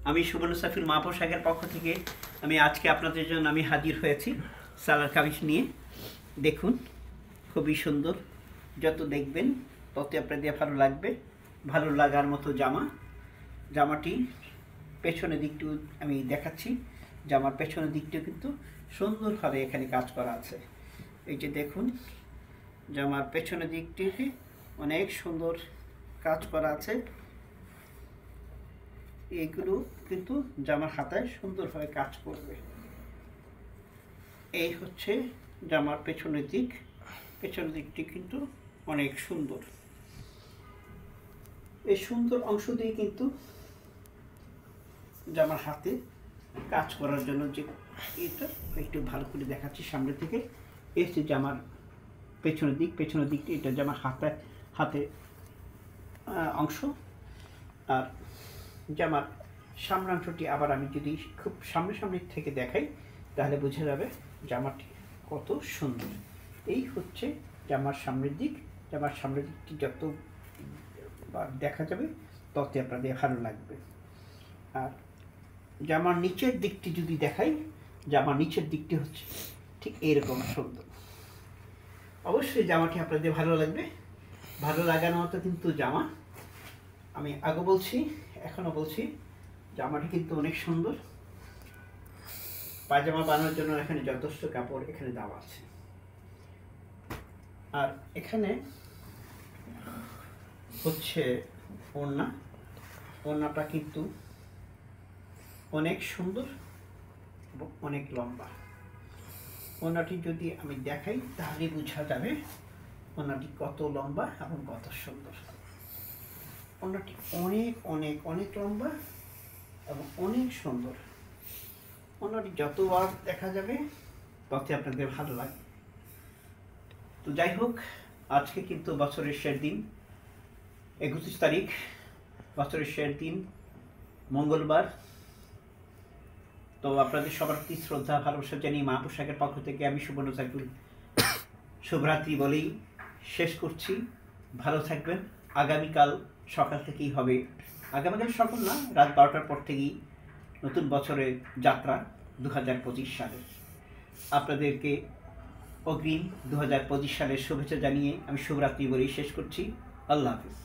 আমি সুবর্ণ সাফির মা পোশাকের পক্ষ থেকে আমি আজকে আপনাদের জন্য আমি হাজির হয়েছি সালোয়ার কামিজ নিয়ে। দেখুন, খুবই সুন্দর। যত দেখবেন তত আপনাদের ভালো লাগবে। ভালো লাগার মতো জামাটি পেছনের দিকটিও আমি দেখাচ্ছি। জামার পেছনের দিকটিও কিন্তু সুন্দরভাবে এখানে কাজ করা আছে। এই যে দেখুন, জামার পেছনের দিকটিতে অনেক সুন্দর কাজ করা আছে। এইগুলো কিন্তু জামার হাতায় সুন্দরভাবে কাজ করবে। এই হচ্ছে জামার পেছনের দিকটি কিন্তু অনেক সুন্দর। এই সুন্দর অংশ দিয়ে কিন্তু জামার হাতে কাজ করার জন্য যে এটা একটু ভালো করে দেখাচ্ছি সামনে থেকে। এই হচ্ছে জামার পেছনের দিকটি, এটা জামার হাতে অংশ। আর জামার সামনাংশটি আবার আমি যদি খুব সামনে থেকে দেখাই তাহলে বোঝা যাবে জামাটি কত সুন্দর। এই হচ্ছে জামার সামনের দিক। জামার সামনের দিকটি যত দেখা যাবে তত আপনাদের ভালো লাগবে। আর জামার নিচের দিকটি যদি দেখাই, জামার নিচের দিকটি হচ্ছে ঠিক এরকম সুন্দর। অবশ্যই জামাটি আপনাদের ভালো লাগবে। ভালো লাগার মতো কিন্তু জামা। আমি আগে বলছি, এখনো বলছি, জামাটি কিন্তু অনেক সুন্দর। পায়জামা বানানোর জন্য এখানে যথেষ্ট কাপড় এখানে দেওয়া আছে। আর এখানে হচ্ছে ওড়নাটা কিন্তু অনেক সুন্দর এবং অনেক লম্বা। ওড়নাটি যদি আমি দেখাই তাহলে বোঝা যাবে ওড়নাটি কত লম্বা এবং কত সুন্দর। ওড়নাটি অনেক অনেক অনেক লম্বা এবং অনেক সুন্দর। ওড়নাটি যতবার দেখা যাবে তত আপনাদের ভালো লাগে। তো যাই হোক, আজকে কিন্তু বছরের শেষ দিন, 31 তারিখ, বছরের শেষ দিন, মঙ্গলবার। তো আপনাদের সবার প্রতি শ্রদ্ধা ভালোবাসা জানিয়ে মা পোশাকের পক্ষ থেকে আমি সুবর্ণ সাইফুল শুভরাত্রি বলেই শেষ করছি। ভালো থাকবেন। আগামীকাল সকাল থেকেই হবে, আগামীকাল সকাল না, রাত 12টার পর থেকেই নতুন বছরের যাত্রা 2025 সালের। আপনাদেরকে অগ্রিম 2025 সালের শুভেচ্ছা জানিয়ে আমি শুভরাত্রি বলেই শেষ করছি। আল্লাহ হাফিজ।